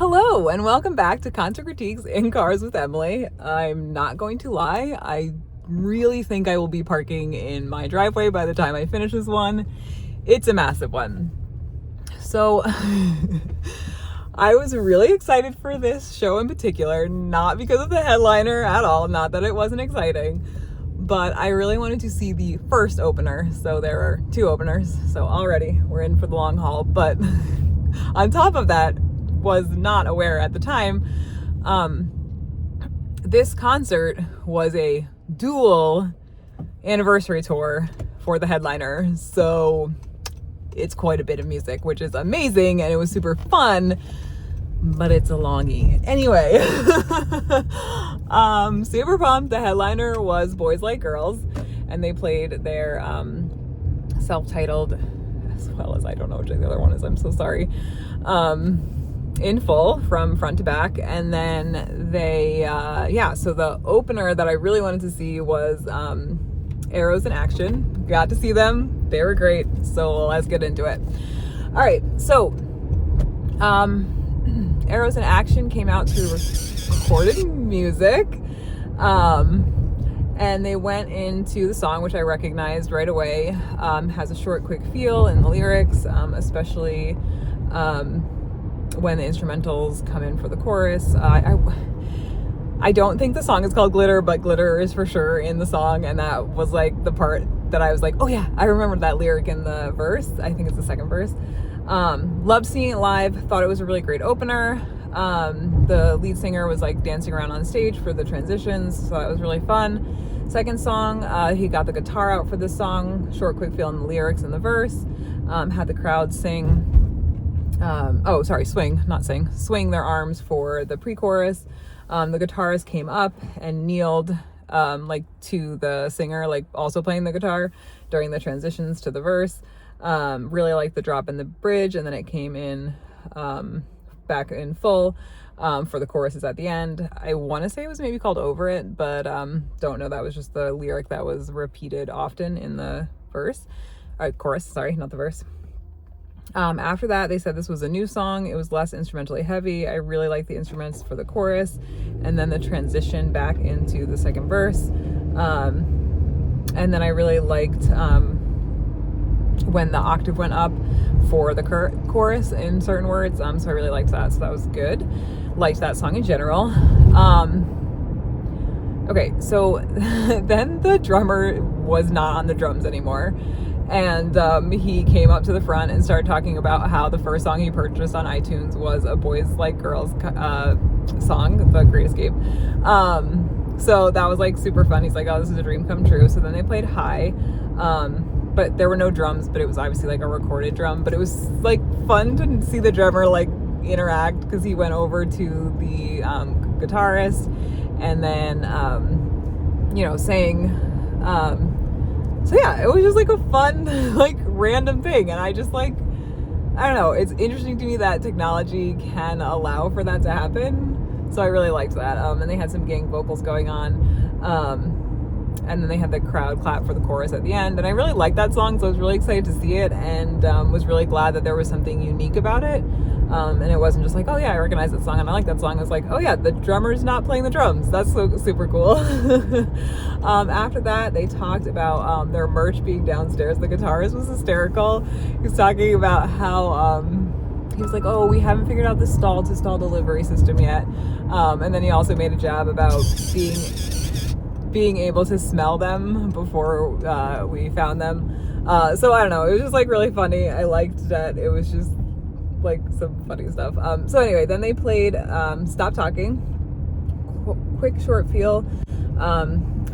Hello and welcome back to Concert Critiques in Cars with Emily. I'm not going to lie, I really think I will be parking in my driveway by the time I finish this one. It's a massive one. So I was really excited for this show in particular, not because of the headliner at all, not that it wasn't exciting, but I really wanted to see the first opener. So there are two openers, so already we're in for the long haul. But on top of that, was not aware at the time, this concert was a dual anniversary tour for the headliner, so it's quite a bit of music, which is amazing, and it was super fun, but it's a longie. Anyway, super pumped. The headliner was Boys Like Girls, and they played their self-titled, as well as I don't know which the other one is, I'm so sorry, in full from front to back. And then they so the opener that I really wanted to see was Arrows in Action. Got to see them, they were great, so let's get into it. All right, so Arrows in Action came out to recorded music, and they went into the song, which I recognized right away. Has a short, quick feel in the lyrics, especially when the instrumentals come in for the chorus. I don't think the song is called Glitter, but glitter is for sure in the song, and that was like the part that I was like, oh yeah, I remember that lyric in the verse. I think it's the second verse. Loved seeing it live, thought it was a really great opener. The lead singer was like dancing around on stage for the transitions, so that was really fun. Second song, he got the guitar out for this song, short, quick feel in the lyrics and the verse. Had the crowd sing, swing their arms for the pre-chorus. The guitarist came up and kneeled to the singer, like also playing the guitar during the transitions to the verse. Really liked the drop in the bridge, and then it came in back in full for the choruses at the end. I want to say it was maybe called Over It, but don't know. That was just the lyric that was repeated often in the chorus, sorry, not the verse. After that, they said this was a new song. It was less instrumentally heavy. I really liked the instruments for the chorus, and then the transition back into the second verse. And then I really liked when the octave went up for the chorus in certain words. So I really liked that. So that was good. Liked that song in general. Okay, so then the drummer was not on the drums anymore. And he came up to the front and started talking about how the first song he purchased on iTunes was a Boys Like Girls song, The Great Escape. So that was like super fun. He's like, oh, this is a dream come true. So then they played High, but there were no drums, but it was obviously like a recorded drum. But it was like fun to see the drummer like interact, because he went over to the guitarist and then, sang. So yeah, it was just like a fun, like random thing. And I just like, I don't know, it's interesting to me that technology can allow for that to happen. So I really liked that. And they had some gang vocals going on. And then they had the crowd clap for the chorus at the end. And I really liked that song, so I was really excited to see it, and was really glad that there was something unique about it. And it wasn't just like, oh yeah, I recognize that song and I like that song. It was like, oh yeah, the drummer's not playing the drums. That's so super cool. After that, they talked about their merch being downstairs. The guitarist was hysterical. He was talking about how he was like, oh, we haven't figured out the stall-to-stall delivery system yet. And then he also made a jab about being able to smell them before we found them. So I don't know, it was just like really funny. I liked that it was just like some funny stuff. So anyway, then they played Stop Talking, quick short feel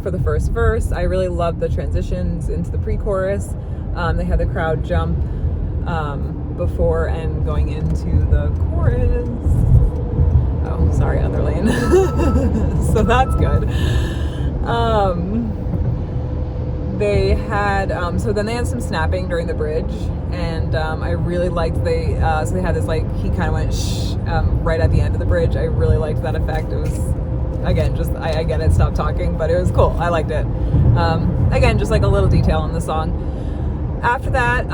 for the first verse. I really loved the transitions into the pre-chorus. They had the crowd jump before and going into the chorus. Oh, sorry, other lane. So that's good. They had, so then they had some snapping during the bridge, and I really liked so they had this, like, he kind of went shh right at the end of the bridge. I really liked that effect. It was, again, just, I get it, stop talking, but it was cool. I liked it. Again, just like a little detail in the song. After that,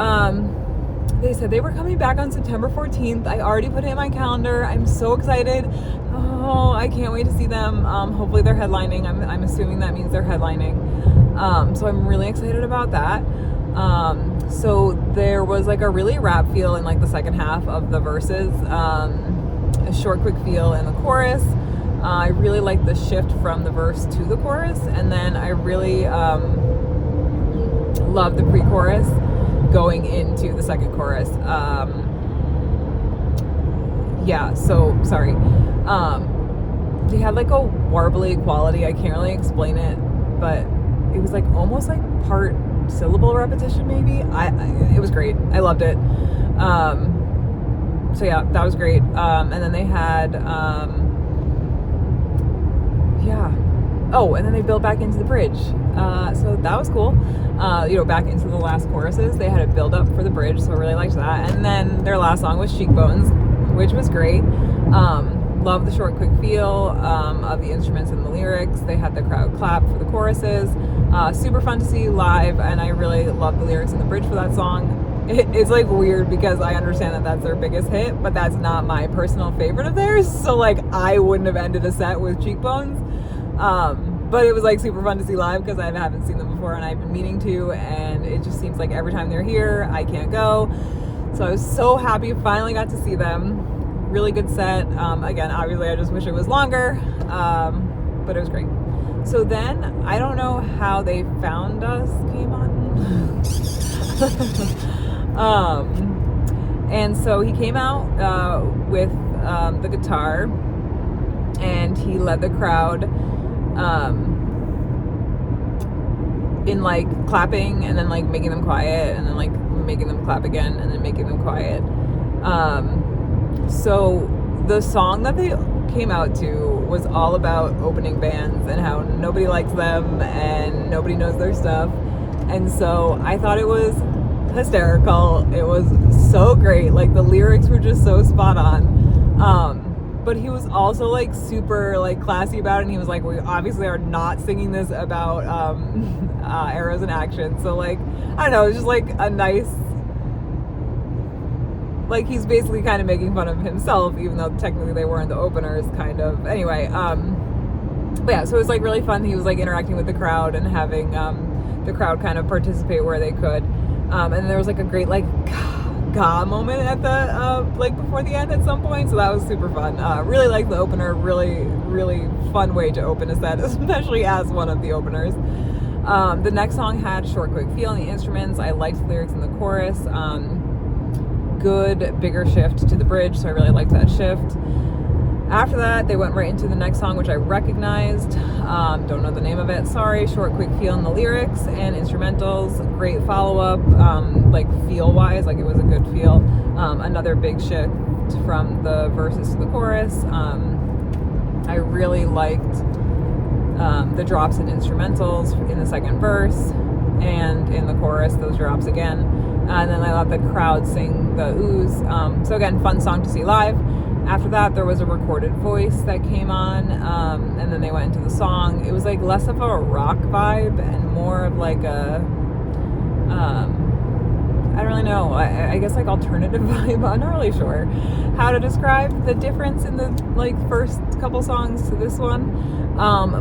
they said they were coming back on September 14th. I already put it in my calendar. I'm so excited. Oh, I can't wait to see them. Hopefully they're headlining. I'm assuming that means they're headlining. So I'm really excited about that. So there was like a really rap feel in like the second half of the verses, a short, quick feel in the chorus. I really like the shift from the verse to the chorus, and then I really love the pre-chorus going into the second chorus. Yeah, so sorry. They had like a warbly quality. I can't really explain it, but it was like almost like part syllable repetition maybe. It was great. I loved it. So yeah, that was great. And then they had and then they built back into the bridge. So that was cool. Back into the last choruses. They had a build up for the bridge, so I really liked that. And then their last song was Cheekbones, which was great. Love the short, quick feel of the instruments and the lyrics. They had the crowd clap for the choruses. Super fun to see live, and I really love the lyrics in the bridge for that song. It's like weird because I understand that that's their biggest hit, but that's not my personal favorite of theirs. So like I wouldn't have ended a set with Cheekbones. But it was like super fun to see live because I haven't seen them before and I've been meaning to, and it just seems like every time they're here I can't go. So I was so happy I finally got to see them. Really good set. Again, obviously I just wish it was longer, but it was great. So then I don't know how They Found Us came on. And so he came out with the guitar, and he led the crowd in like clapping and then like making them quiet and then like making them clap again and then making them quiet. So the song that they came out to was all about opening bands and how nobody likes them and nobody knows their stuff. And so I thought it was hysterical. It was so great. Like the lyrics were just so spot on. But he was also like super like classy about it, and he was like, we obviously are not singing this about arrows in action. So like, I don't know, it's just like a nice, like he's basically kind of making fun of himself, even though technically they weren't the openers, kind of. Anyway, but yeah, so it was like really fun. He was like interacting with the crowd and having the crowd kind of participate where they could. And there was like a great like gah moment at the like before the end at some point, so that was super fun. Really like the opener. Really fun way to open a set, especially as one of the openers. The next song had short, quick feel in the instruments. I liked the lyrics in the chorus. Good bigger shift to the bridge, so I really liked that shift. After that, they went right into the next song, which I recognized. Don't know the name of it, sorry. Short, quick feel in the lyrics and instrumentals. Great follow-up, like feel-wise, like it was a good feel. Another big shift from the verses to the chorus. I really liked the drops in instrumentals in the second verse and in the chorus, those drops again. And then I let the crowd sing the oohs. So again, fun song to see live. After that, there was a recorded voice that came on, and then they went into the song. It was like less of a rock vibe and more of like a, I don't really know, I guess like alternative vibe. I'm not really sure how to describe the difference in the like first couple songs to this one.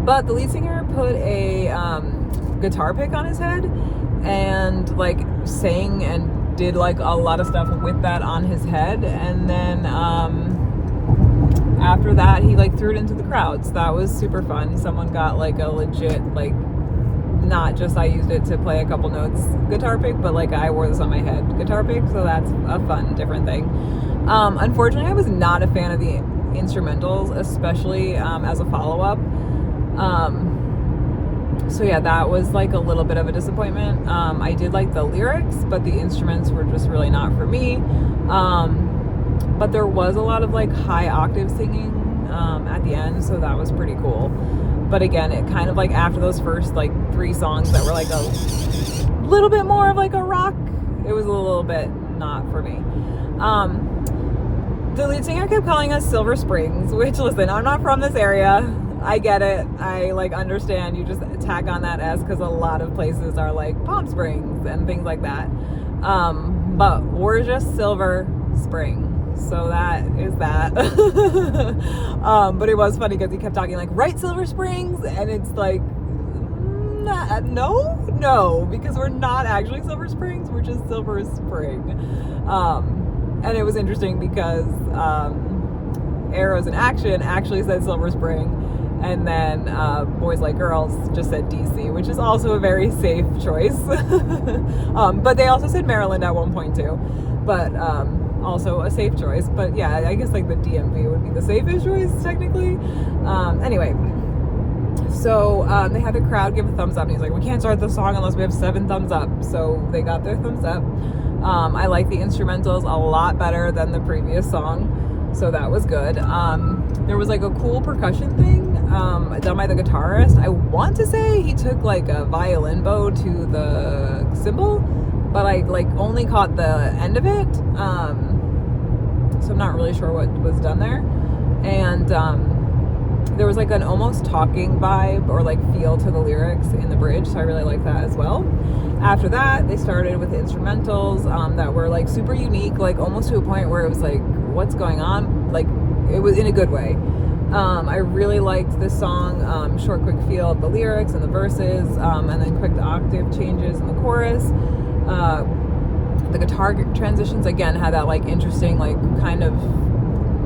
But the lead singer put a guitar pick on his head and like sang and did like a lot of stuff with that on his head, and then after that he like threw it into the crowd, so that was super fun. Someone got like a legit, like not just I used it to play a couple notes guitar pick, but like I wore this on my head guitar pick, so that's a fun different thing. Unfortunately I was not a fan of the instrumentals, especially as a follow-up. So yeah, that was like a little bit of a disappointment. I did like the lyrics, but the instruments were just really not for me. But there was a lot of like high octave singing at the end, so that was pretty cool. But again, it kind of like after those first like 3 songs that were like a little bit more of like a rock, it was a little bit not for me. The lead singer kept calling us Silver Springs, which, listen, I'm not from this area. I get it. I like understand. You just tack on that S because a lot of places are like Palm Springs and things like that. but we're just Silver Spring. So that is that. But it was funny because he kept talking like, right, Silver Springs? And it's like, no, because we're not actually Silver Springs, we're just Silver Spring. And it was interesting because Arrows in Action actually said Silver Spring, and then Boys Like Girls just said DC, which is also a very safe choice. But they also said Maryland at one point too, but also a safe choice. But yeah, I guess like the DMV would be the safest choice technically. Anyway, so they had the crowd give a thumbs up, and he's like, we can't start the song unless we have 7 thumbs up. So they got their thumbs up. I like the instrumentals a lot better than the previous song, so that was good. There was like a cool percussion thing done by the guitarist. I want to say he took like a violin bow to the cymbal, but I like only caught the end of it, so I'm not really sure what was done there. And there was like an almost talking vibe or like feel to the lyrics in the bridge, so I really like that as well. After that, they started with the instrumentals that were like super unique, like almost to a point where it was like, what's going on? Like, it was in a good way. I really liked this song, short, quick feel of the lyrics and the verses, and then quick octave changes in the chorus. The guitar transitions again had that like interesting, like kind of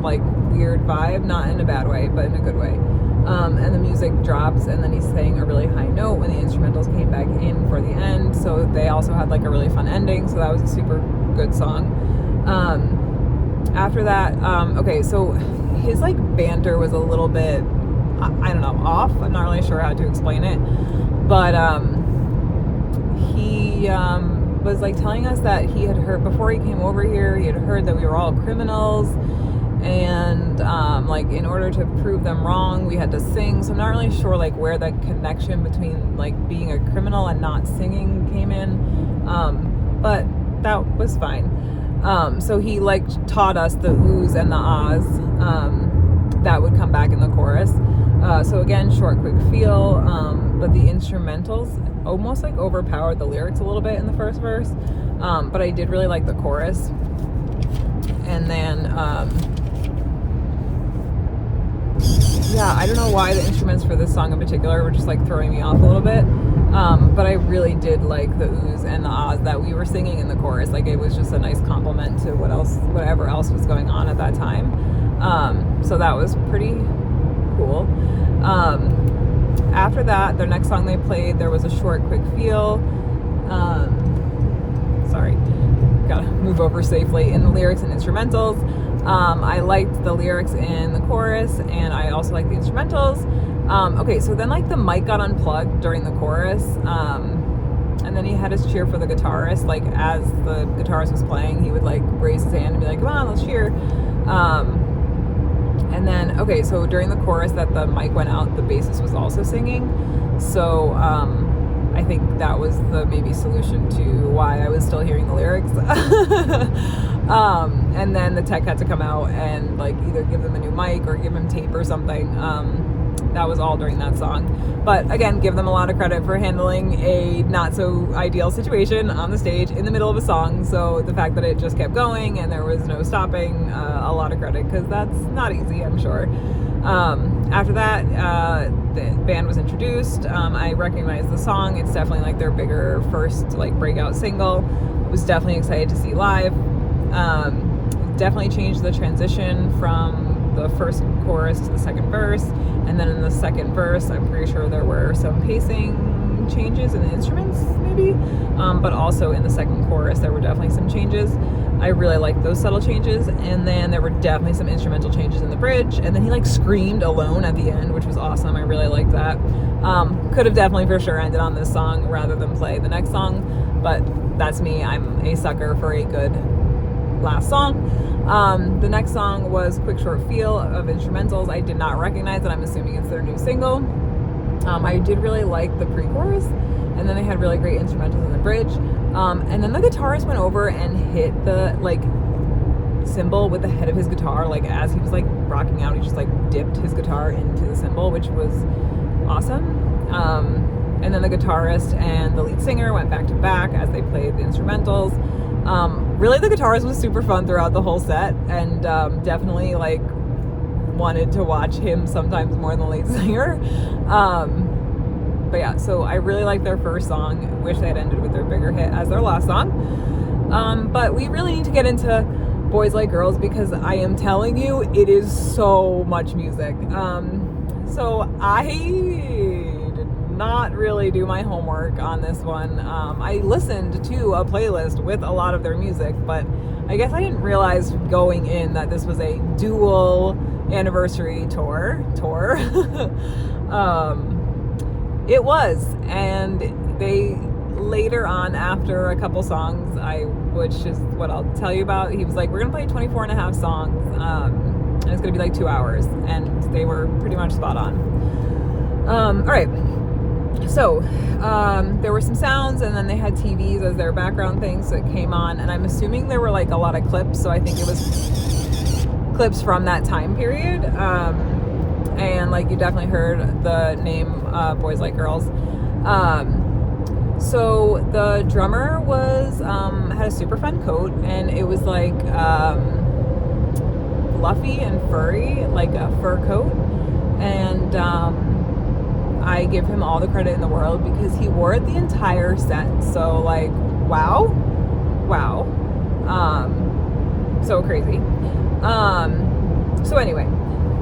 like weird vibe, not in a bad way, but in a good way. And the music drops, and then he's saying a really high note when the instrumentals came back in for the end. So they also had like a really fun ending. So that was a super good song. After that, okay, so his like banter was a little bit, I don't know, off. I'm not really sure how to explain it, but he was like telling us that he had heard before he came over here, he had heard that we were all criminals, and like in order to prove them wrong we had to sing. So I'm not really sure like where that connection between like being a criminal and not singing came in, but that was fine. So he like taught us the oohs and the ahs that would come back in the chorus. So again, short, quick feel, but the instrumentals almost like overpowered the lyrics a little bit in the first verse, but I did really like the chorus. And then yeah, I don't know why the instruments for this song in particular were just like throwing me off a little bit, but I really did like the oohs and the ahs that we were singing in the chorus. Like, it was just a nice compliment to whatever else was going on at that time. So that was pretty cool. After that, their next song they played, there was a short, quick feel. Sorry, gotta move over safely. In the lyrics and instrumentals, I liked the lyrics in the chorus, and I also liked the instrumentals. Okay, so then like the mic got unplugged during the chorus, and then he had us cheer for the guitarist. Like, as the guitarist was playing, he would like raise his hand and be like, come on, let's cheer. And then, okay, so during the chorus that the mic went out, the bassist was also singing. So I think that was the maybe solution to why I was still hearing the lyrics. And then the tech had to come out and like either give them a new mic or give them tape or something. That was all during that song. But again, give them a lot of credit for handling a not so ideal situation on the stage in the middle of a song. So the fact that it just kept going and there was no stopping, a lot of credit, because that's not easy, I'm sure. After that, the band was introduced. I recognized the song. It's definitely like their bigger first like breakout single. Was definitely excited to see live. Definitely changed the transition from the first chorus to the second verse, and then in the second verse I'm pretty sure there were some pacing changes in the instruments maybe, but also in the second chorus there were definitely some changes. I really liked those subtle changes. And then there were definitely some instrumental changes in the bridge, and then he like screamed alone at the end, which was awesome. I really liked that. Could have definitely for sure ended on this song rather than play the next song, but that's me. I'm a sucker for a good last song. The next song was Quick Short Feel of instrumentals. I did not recognize it. I'm assuming it's their new single. I did really like the pre-chorus, and then they had really great instrumentals in the bridge. And then the guitarist went over and hit the like cymbal with the head of his guitar. Like, as he was like rocking out, he just like dipped his guitar into the cymbal, which was awesome. And then the guitarist and the lead singer went back to back as they played the instrumentals. really, the guitarist was super fun throughout the whole set, and definitely like wanted to watch him sometimes more than the lead singer. But yeah, so I really liked their first song. Wish they had ended with their bigger hit as their last song. But we really need to get into Boys Like Girls, because I am telling you, it is so much music. So I did not really do my homework on this one. I listened to a playlist with a lot of their music, but I guess I didn't realize going in that this was a dual anniversary tour. It was, and they later on, after a couple songs, which is what I'll tell you about, he was like, we're gonna play 24 and a half songs, and it's gonna be like 2 hours, and they were pretty much spot on. All right, so there were some sounds, and then they had TVs as their background things that came on, and I'm assuming there were like a lot of clips, so I think it was clips from that time period. And like you definitely heard the name Boys Like Girls. So the drummer was had a super fun coat, and it was like fluffy and furry, like a fur coat. And I give him all the credit in the world, because he wore it the entire set. So like, wow. So crazy. So anyway,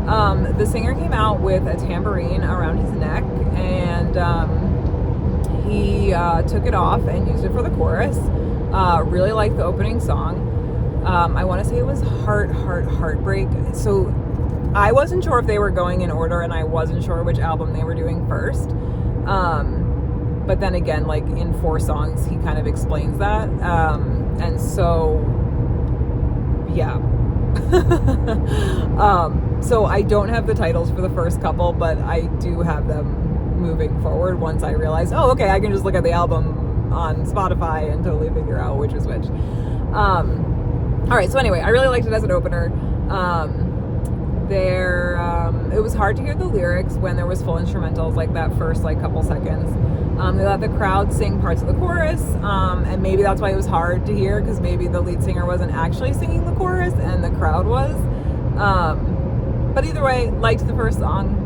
the singer came out with a tambourine around his neck, and he took it off and used it for the chorus. Really liked the opening song. I want to say it was Heartbreak. So I wasn't sure if they were going in order, and I wasn't sure which album they were doing first. But then again, like in 4 songs, he kind of explains that. And so, yeah. So I don't have the titles for the first couple, but I do have them moving forward once I realized, oh, okay, I can just look at the album on Spotify and totally figure out which is which. All right, so anyway, I really liked it as an opener. It was hard to hear the lyrics when there was full instrumentals, like that first like couple seconds. They let the crowd sing parts of the chorus, and maybe that's why it was hard to hear, because maybe the lead singer wasn't actually singing the chorus and the crowd was. But either way, liked the first song.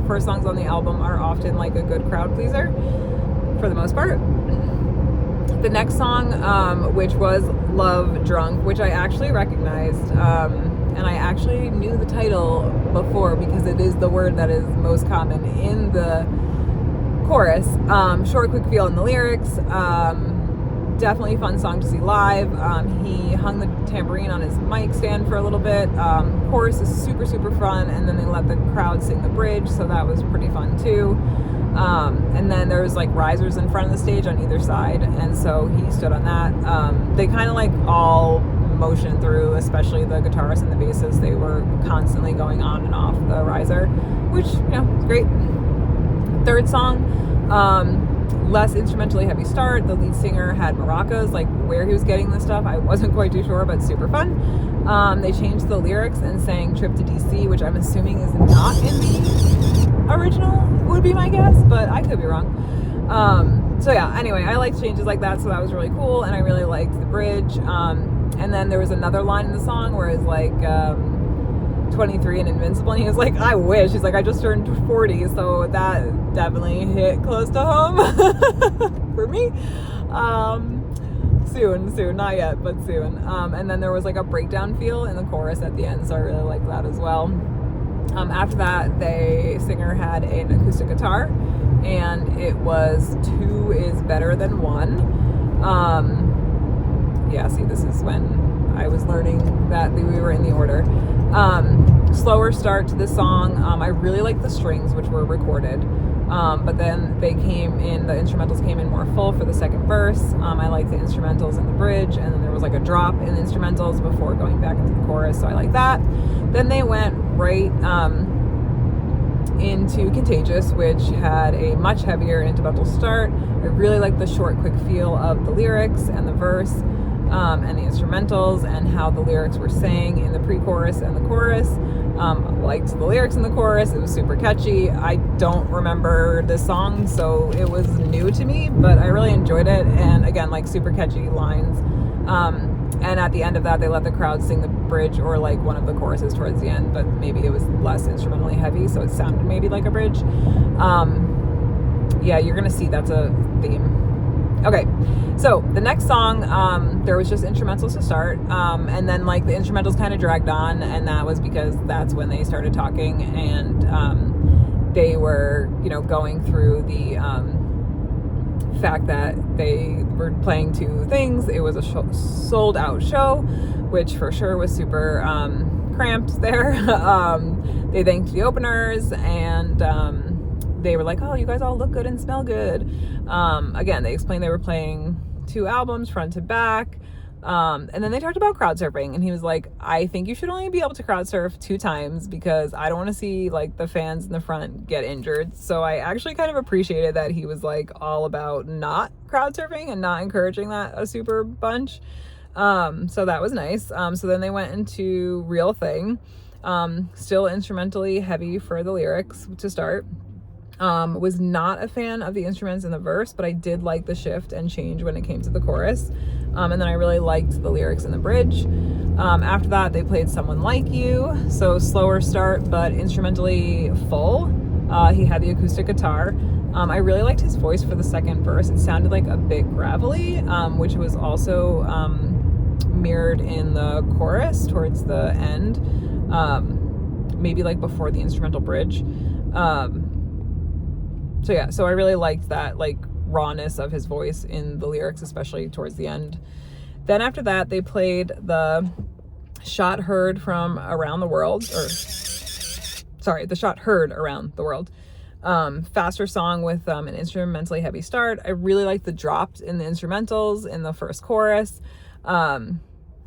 First songs on the album are often like a good crowd pleaser for the most part. The next song, which was Love Drunk, which I actually recognized, and I actually knew the title before, because it is the word that is most common in the chorus. Short, quick feel in the lyrics. Definitely a fun song to see live. He hung the tambourine on his mic stand for a little bit. Chorus is super fun, and then they let the crowd sing the bridge, so that was pretty fun too. And then there was like risers in front of the stage on either side, and so he stood on that. They kind of like all motion through, especially the guitarist and the bassist. They were constantly going on and off the riser, which, is great. Third song, less instrumentally heavy start. The lead singer had maracas. Like, where he was getting this stuff, I wasn't quite too sure, but super fun. They changed the lyrics and sang Trip to DC, which I'm assuming is not in the original, would be my guess, but I could be wrong. So yeah, anyway, I liked changes like that, so that was really cool, and I really liked the bridge. And then there was another line in the song where it's like 23 and invincible, and he was like, I wish. He's like, I just turned 40, so that definitely hit close to home for me. Soon, not yet, but soon. And then there was like a breakdown feel in the chorus at the end, so I really liked that as well. After that, the singer had an acoustic guitar, and it was 2 is better than 1. Yeah, see, this is when I was learning that we were in the order. Slower start to the song. I really liked the strings, which were recorded, but then the instrumentals came in more full for the second verse. I liked the instrumentals in the bridge, and then there was like a drop in the instrumentals before going back into the chorus, so I like that. Then they went right into Contagious, which had a much heavier instrumental start. I really liked the short, quick feel of the lyrics and the verse, and the instrumentals, and how the lyrics were sang in the pre-chorus and the chorus. Liked the lyrics in the chorus. It was super catchy. I don't remember this song, so it was new to me, but I really enjoyed it. And again, like, super catchy lines. And at the end of that, they let the crowd sing the bridge or like one of the choruses towards the end, but maybe it was less instrumentally heavy, so it sounded maybe like a bridge. Yeah, you're gonna see that's a theme. Okay, so the next song, there was just instrumentals to start, and then like the instrumentals kind of dragged on, and that was because that's when they started talking, and they were, you know, going through the fact that they were playing two things. It was a sold out show, which for sure was super cramped there. They thanked the openers, and they were like, oh, you guys all look good and smell good. Again, they explained they were playing 2 albums front to back. And then they talked about crowd surfing, and he was like, I think you should only be able to crowd surf 2 times because I don't want to see like the fans in the front get injured. So I actually kind of appreciated that he was like all about not crowd surfing and not encouraging that a super bunch. So that was nice. So then they went into Real Thing, still instrumentally heavy for the lyrics to start. Was not a fan of the instruments in the verse, but I did like the shift and change when it came to the chorus. And then I really liked the lyrics in the bridge. After that, they played Someone Like You. So slower start, but instrumentally full. He had the acoustic guitar. I really liked his voice for the second verse. It sounded like a bit gravelly, which was also mirrored in the chorus towards the end. Maybe like before the instrumental bridge. So yeah, so I really liked that like rawness of his voice in the lyrics, especially towards the end. Then after that, they played the Shot Heard from Around the World, the Shot Heard Around the World. Faster song with an instrumentally heavy start. I really liked the drops in the instrumentals in the first chorus.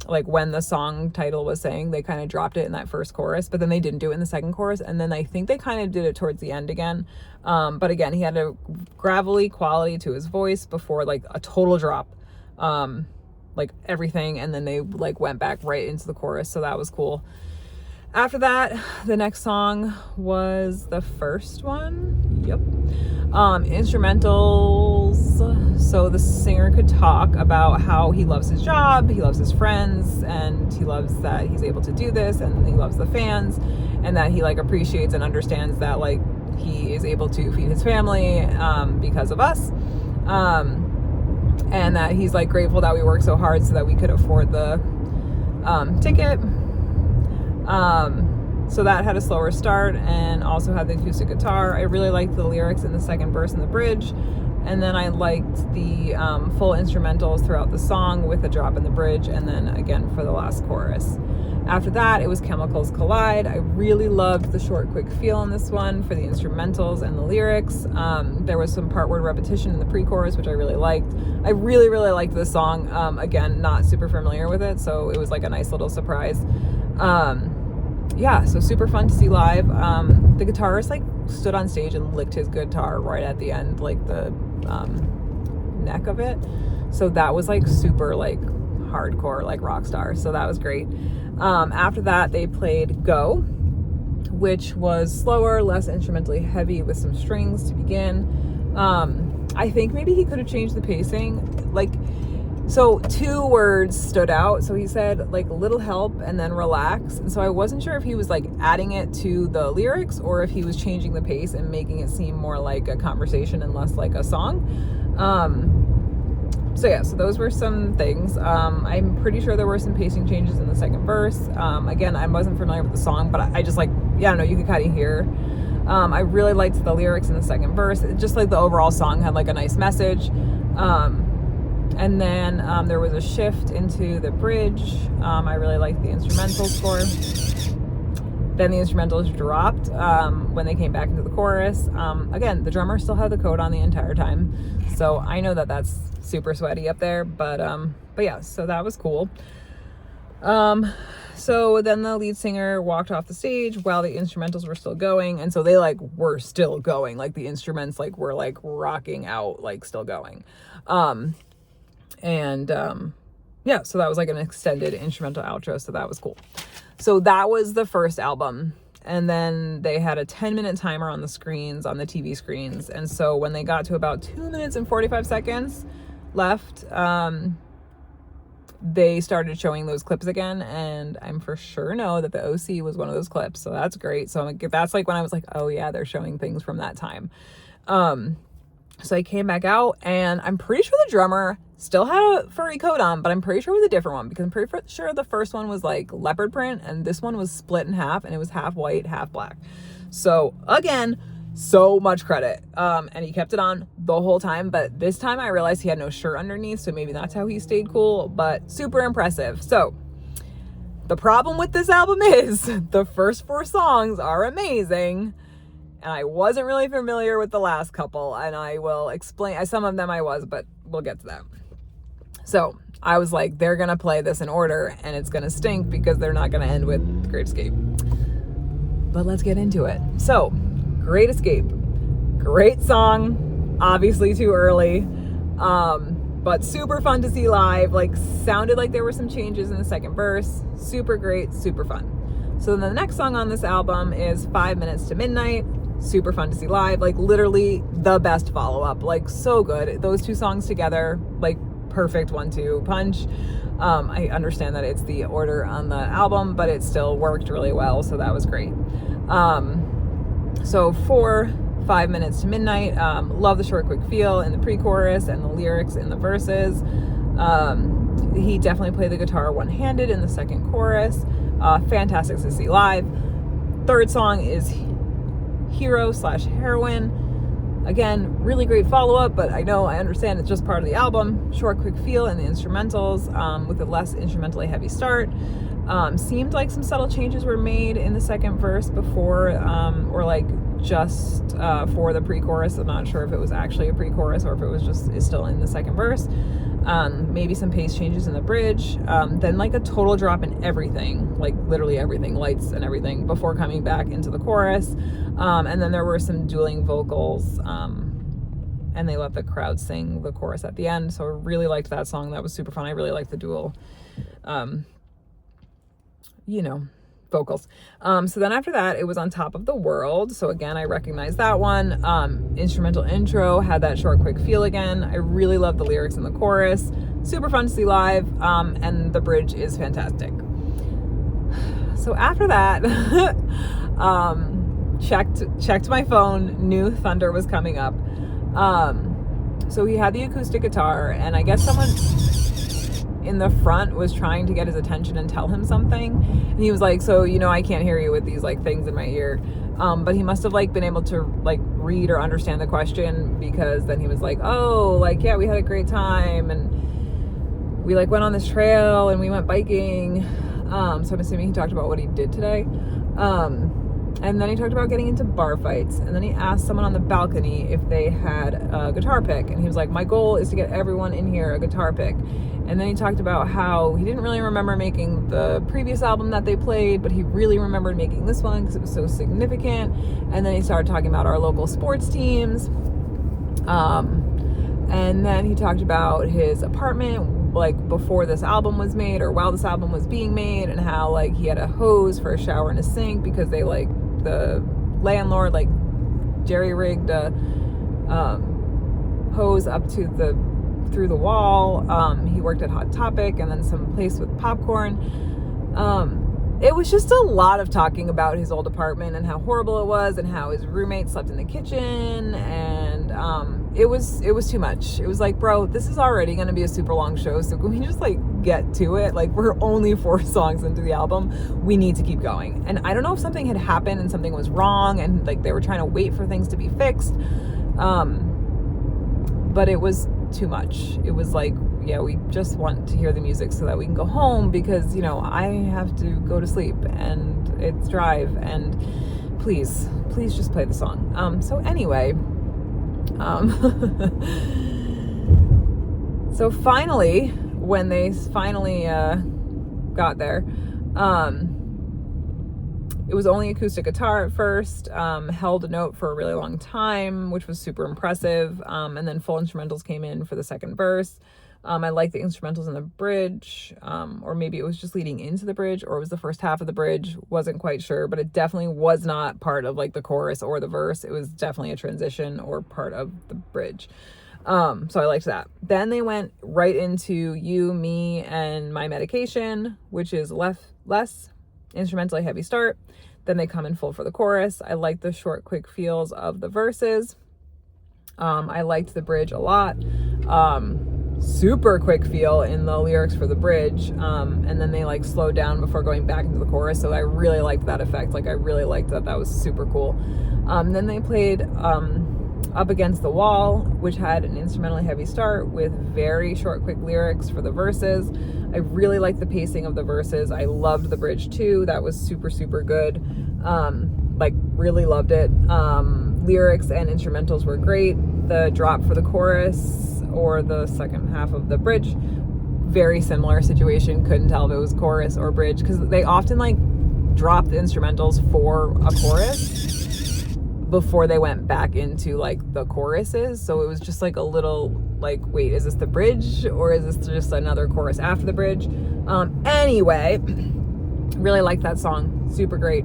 Like when the song title was saying, they kind of dropped it in that first chorus, but then they didn't do it in the second chorus. And then I think they kind of did it towards the end again. But again, he had a gravelly quality to his voice before like a total drop, like everything. And then they like went back right into the chorus. So that was cool. After that, the next song was the first one. Yep. Instrumentals. So the singer could talk about how he loves his job, he loves his friends, and he loves that he's able to do this, and he loves the fans, and that he like appreciates and understands that like he is able to feed his family because of us, and that he's like grateful that we work so hard so that we could afford the ticket. So that had a slower start and also had the acoustic guitar. I really liked the lyrics in the second verse and the bridge. And then I liked the full instrumentals throughout the song with a drop in the bridge, and then again for the last chorus. After that, it was Chemicals Collide. I really loved the short, quick feel in this one for the instrumentals and the lyrics. There was some part word repetition in the pre-chorus, which I really liked. I really, really liked this song. Again, not super familiar with it, so it was like a nice little surprise. Yeah, so super fun to see live. The guitarist like stood on stage and licked his guitar right at the end, like the neck of it. So that was like super like hardcore, like rock star. So that was great. After that, they played Go, which was slower, less instrumentally heavy with some strings to begin. I think maybe he could have changed the pacing. Like, so 2 words stood out. So he said like little help and then relax. And so I wasn't sure if he was like adding it to the lyrics or if he was changing the pace and making it seem more like a conversation and less like a song. So yeah, so those were some things. I'm pretty sure there were some pacing changes in the second verse. Again, I wasn't familiar with the song, but I just like, yeah, no, you could kind of hear. I really liked the lyrics in the second verse. It just like the overall song had like a nice message. And then there was a shift into the bridge. I really liked the instrumental score. Then the instrumentals dropped when they came back into the chorus. Again, the drummer still had the coat on the entire time. So I know that that's super sweaty up there. But yeah, so that was cool. So then the lead singer walked off the stage while the instrumentals were still going. And so they like were still going. Like the instruments like were like rocking out, like still going. Yeah, so that was like an extended instrumental outro, so that was cool. So that was the first album, and then they had a 10-minute timer on the screens, on the TV screens, and so when they got to about 2 minutes and 45 seconds left, they started showing those clips again, and I'm for sure know that the OC was one of those clips, so that's great. So that's like when I was like, oh yeah, they're showing things from that time. So I came back out, and I'm pretty sure the drummer still had a furry coat on, but I'm pretty sure it was a different one, because I'm pretty sure the first one was like leopard print, and this one was split in half, and it was half white, half black. So again, so much credit. And he kept it on the whole time, but this time I realized he had no shirt underneath, so maybe that's how he stayed cool, but super impressive. So the problem with this album is the first 4 songs are amazing, and I wasn't really familiar with the last couple, and I will explain. Some of them I was, but we'll get to that. So I was like, they're gonna play this in order, and it's gonna stink because they're not gonna end with Great Escape. But let's get into it. So, Great Escape, great song, obviously too early, but super fun to see live. Like, sounded like there were some changes in the second verse. Super great, super fun. So then the next song on this album is 5 Minutes to Midnight. Super fun to see live. Like, literally the best follow-up. Like, so good. Those 2 songs together, like, perfect 1-2 punch. I understand that it's the order on the album, but it still worked really well, so that was great. So for 5 Minutes to Midnight, love the short quick feel in the pre-chorus and the lyrics in the verses. He definitely played the guitar one-handed in the second chorus. Fantastic to see live. Third song is Hero/Heroine. Again, really great follow-up, but I understand it's just part of the album. Short, quick feel in the instrumentals, with a less instrumentally heavy start. Seemed like some subtle changes were made in the second verse before, or like just for the pre-chorus. I'm not sure if it was actually a pre-chorus or if it was just is still in the second verse. Maybe some pace changes in the bridge. Then like a total drop in everything, like literally everything, lights and everything, before coming back into the chorus. And then there were some dueling vocals, and they let the crowd sing the chorus at the end. So I really liked that song. That was super fun. I really liked the dual, vocals. So then after that, it was On Top of the World. So again, I recognize that one. Instrumental intro had that short, quick feel again. I really love the lyrics in the chorus. Super fun to see live. And the bridge is fantastic. So after that, checked my phone, knew Thunder was coming up. So he had the acoustic guitar, and I guess someone in the front was trying to get his attention and tell him something, and he was like, so I can't hear you with these like things in my ear, but he must have like been able to like read or understand the question, because then he was like, oh, like, yeah, we had a great time, and we like went on this trail and we went biking. So I'm assuming he talked about what he did today. And then he talked about getting into bar fights. And then he asked someone on the balcony if they had a guitar pick. And he was like, my goal is to get everyone in here a guitar pick. And then he talked about how he didn't really remember making the previous album that they played, but he really remembered making this one because it was so significant. And then he started talking about our local sports teams. And then he talked about his apartment, like before this album was made or while this album was being made, and how like he had a hose for a shower and a sink because they like the landlord like jerry-rigged a hose up to through the wall. He worked at Hot Topic and then some place with popcorn. It was just a lot of talking about his old apartment and how horrible it was, and how his roommate slept in the kitchen, and it was too much. It was like, bro, this is already going to be a super long show, so can we just like get to it? Like, we're only 4 songs into the album. We need to keep going. And I don't know if something had happened and something was wrong, and like they were trying to wait for things to be fixed, but it was too much. It was like, yeah, we just want to hear the music so that we can go home, because I have to go to sleep and it's drive, and please just play the song. So anyway, so finally, when they finally got there, it was only acoustic guitar at first, held a note for a really long time, which was super impressive, and then full instrumentals came in for the second verse. I like the instrumentals in the bridge, or maybe it was just leading into the bridge, or it was the first half of the bridge, wasn't quite sure, but it definitely was not part of like the chorus or the verse. It was definitely a transition or part of the bridge. So I liked that. Then they went right into You, Me, and My Medication, which is less instrumentally heavy start. Then they come in full for the chorus. I liked the short, quick feels of the verses. I liked the bridge a lot. Super quick feel in the lyrics for the bridge. And then they like slowed down before going back into the chorus. So I really liked that effect. Like I really liked that. That was super cool. Then they played Up Against the Wall, which had an instrumentally heavy start with very short, quick lyrics for the verses. I really liked the pacing of the verses. I loved the bridge too. That was super, super good. Like really loved it. Lyrics and instrumentals were great. The drop for the chorus or the second half of the bridge, very similar situation. Couldn't tell if it was chorus or bridge because they often like drop the instrumentals for a chorus before they went back into like the choruses. So it was just like a little like, wait, is this the bridge or is this just another chorus after the bridge? Anyway, really liked that song. Super great.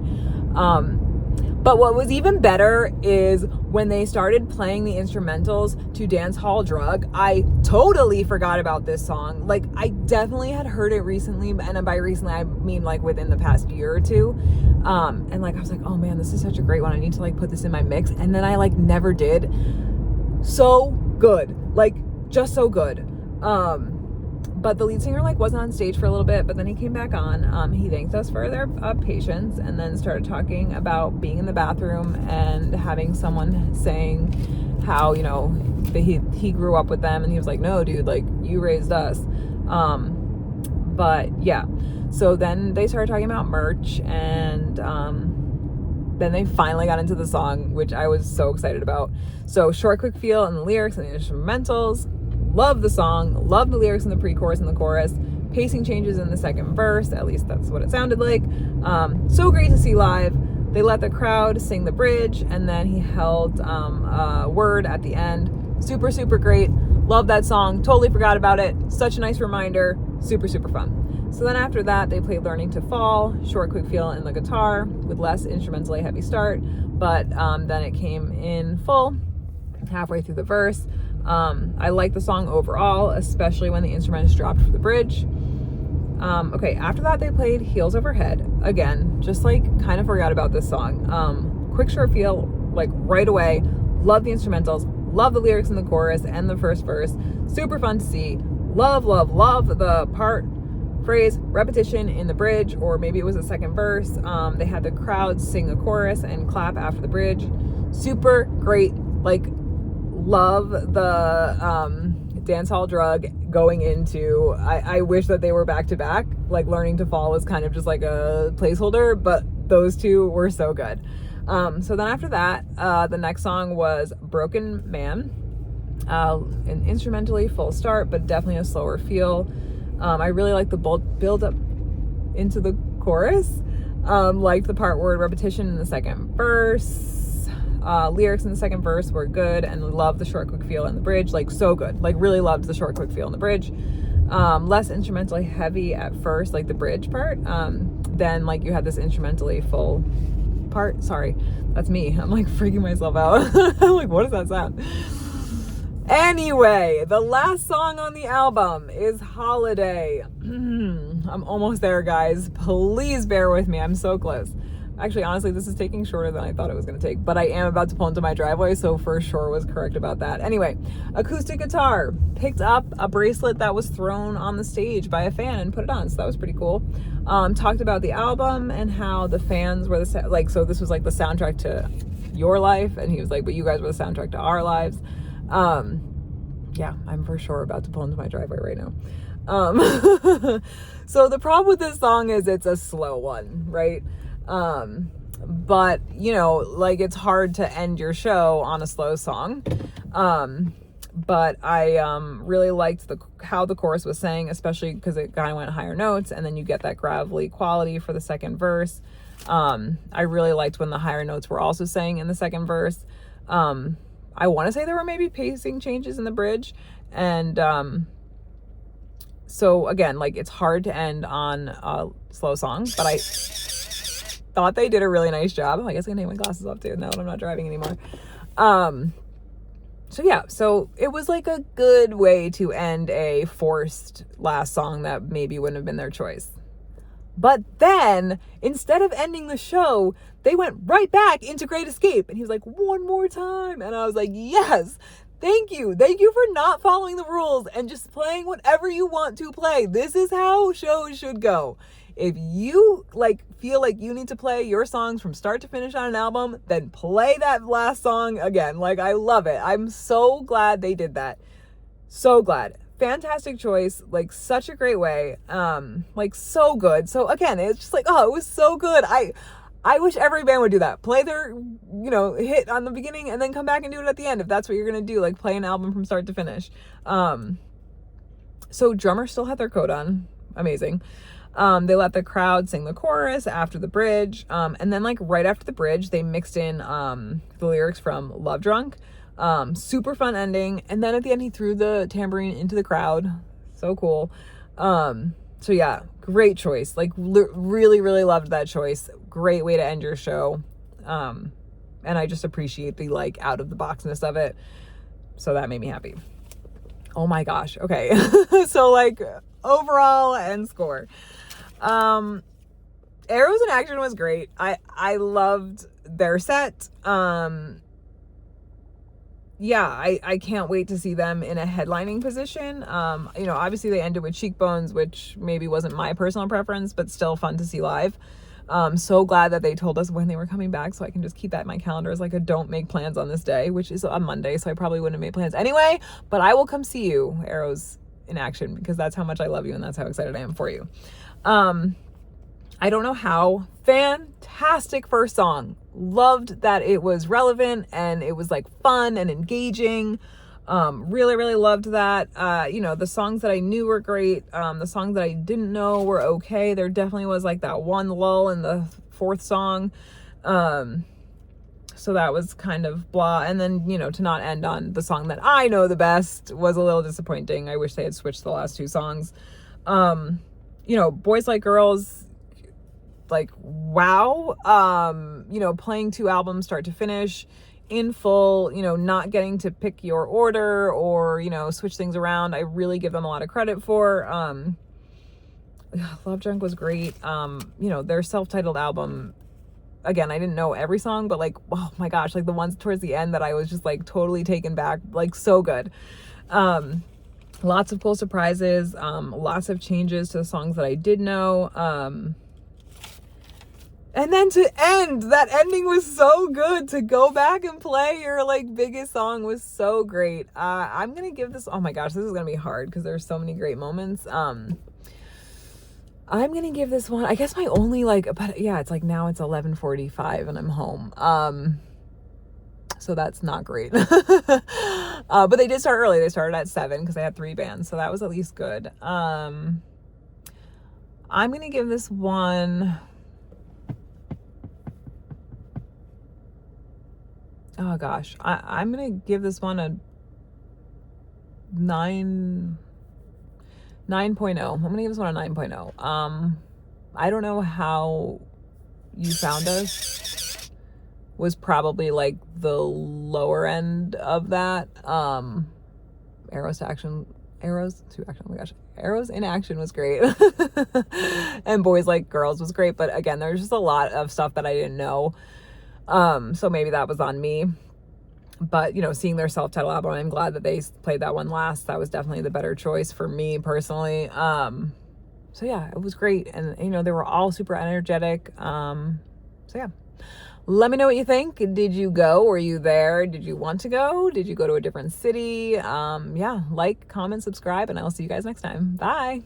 But what was even better is when they started playing the instrumentals to Dance Hall Drug. I totally forgot about this song. Like I definitely had heard it recently, and by recently I mean like within the past year or two. And like I was like, oh man, this is such a great one. I need to like put this in my mix. And then I like never did. So good. Like just so good. But the lead singer like wasn't on stage for a little bit, but then he came back on. He thanked us for their patience and then started talking about being in the bathroom and having someone saying how, you know, he grew up with them, and he was like, no, dude, like you raised us. But yeah, so then they started talking about merch, and then they finally got into the song, which I was so excited about. So short, quick feel and the lyrics and the instrumentals. Love the song, love the lyrics in the pre-chorus and the chorus. Pacing changes in the second verse, at least that's what it sounded like. So great to see live. They let the crowd sing the bridge, and then he held a word at the end. Super, super great. Love that song. Totally forgot about it. Such a nice reminder. Super, super fun. So then after that, they played Learning to Fall, short, quick feel in the guitar with less instrumentally heavy start, but then it came in full halfway through the verse. I like the song overall, especially when the instruments dropped for the bridge. Okay, after that they played Heels Overhead. Again, just like kind of forgot about this song. Quick short feel, like right away. Love the instrumentals, love the lyrics in the chorus and the first verse. Super fun to see. Love, love, love the part, phrase, repetition in the bridge, or maybe it was the second verse. They had the crowd sing a chorus and clap after the bridge. Super great. Like, love the Dance Hall Drug going into, I wish that they were back to back. Like Learning to Fall was kind of just like a placeholder, but those two were so good. So then after that, the next song was Broken Man, an instrumentally full start, but definitely a slower feel. I really like the build up into the chorus. Liked the part word repetition in the second verse. Lyrics in the second verse were good, and loved the short, quick feel in the bridge. Like so good. Like really loved the short, quick feel in the bridge. Less instrumentally heavy at first, like the bridge part. Then like you had this instrumentally full part. Sorry, that's me. I'm like freaking myself out. I'm like, what does that sound? Anyway, the last song on the album is Holiday. I'm almost there, guys. Please bear with me. I'm so close. Actually, honestly, this is taking shorter than I thought it was going to take, but I am about to pull into my driveway, so for sure was correct about that. Anyway, acoustic guitar. Picked up a bracelet that was thrown on the stage by a fan and put it on, so that was pretty cool. Talked about the album and how the fans were so this was like the soundtrack to your life, and he was like, but you guys were the soundtrack to our lives. Yeah, I'm for sure about to pull into my driveway right now. So the problem with this song is it's a slow one, right? But you know, like it's hard to end your show on a slow song. But I really liked how the chorus was sang, especially because it kind of went higher notes, and then you get that gravelly quality for the second verse. I really liked when the higher notes were also sang in the second verse. I want to say there were maybe pacing changes in the bridge, and so again, like it's hard to end on a slow song, but I thought they did a really nice job. Oh, I guess I can take my glasses off too now that I'm not driving anymore. So it was like a good way to end a forced last song that maybe wouldn't have been their choice. But then, instead of ending the show, they went right back into Great Escape. And he was like, one more time. And I was like, yes, thank you. Thank you for not following the rules and just playing whatever you want to play. This is how shows should go. If you feel like you need to play your songs from start to finish on an album, then play that last song again. I love it. I'm so glad they did that. So glad. Fantastic choice. Such a great way. So good. So again, it's just it was so good. I wish every band would do that. Play their, hit on the beginning and then come back and do it at the end. If that's what you're going to do, play an album from start to finish. So drummers still had their coat on. Amazing. They let the crowd sing the chorus after the bridge. And then right after the bridge, they mixed in, the lyrics from Love Drunk. Super fun ending. And then at the end, he threw the tambourine into the crowd. So cool. So yeah, great choice. Really, really loved that choice. Great way to end your show. And I just appreciate the out of the boxness of it. So that made me happy. Oh my gosh. Okay. So overall and score. Arrows in Action was great. I loved their set. I can't wait to see them in a headlining position. Obviously they ended with Cheekbones, which maybe wasn't my personal preference, but still fun to see live. So glad that they told us when they were coming back, so I can just keep that in my calendar as a don't make plans on this day, which is a Monday, so I probably wouldn't have made plans anyway, but I will come see you, Arrows in Action, because that's how much I love you and that's how excited I am for you. I don't know how. Fantastic first song. Loved that it was relevant and it was fun and engaging. Really, really loved that. The songs that I knew were great. The songs that I didn't know were okay. There definitely was that one lull in the fourth song. So that was kind of blah. And then, to not end on the song that I know the best was a little disappointing. I wish they had switched the last two songs. Boys Like Girls, wow. Playing two albums start to finish in full, not getting to pick your order or, switch things around. I really give them a lot of credit for. Love Drunk was great. Their self-titled album, again, I didn't know every song, but oh my gosh, the ones towards the end that I was just totally taken back, so good. Lots of cool surprises, lots of changes to the songs that I did know. And then to end, that ending was so good. To go back and play your biggest song was so great. I'm going to give this, oh my gosh, this is going to be hard because there's so many great moments. I'm going to give this one, I guess my only but yeah, it's now it's 11:45 and I'm home. So that's not great. But they did start early. They started at 7 because they had 3 bands. So that was at least good. I'm going to give this one, oh gosh, I'm going to give this one a 9.0. I'm going to give this one a 9.0. I don't know how You Found Us was probably the lower end of that. Arrows to Action, oh my gosh, Arrows in Action was great. And Boys Like Girls was great. But again, there's just a lot of stuff that I didn't know. So maybe that was on me. But, seeing their self-titled album, I'm glad that they played that one last. That was definitely the better choice for me personally. So yeah, it was great. And, they were all super energetic. So yeah, let me know what you think. Did you go? Were you there? Did you want to go? Did you go to a different city? Yeah, comment, subscribe, and I'll see you guys next time. Bye.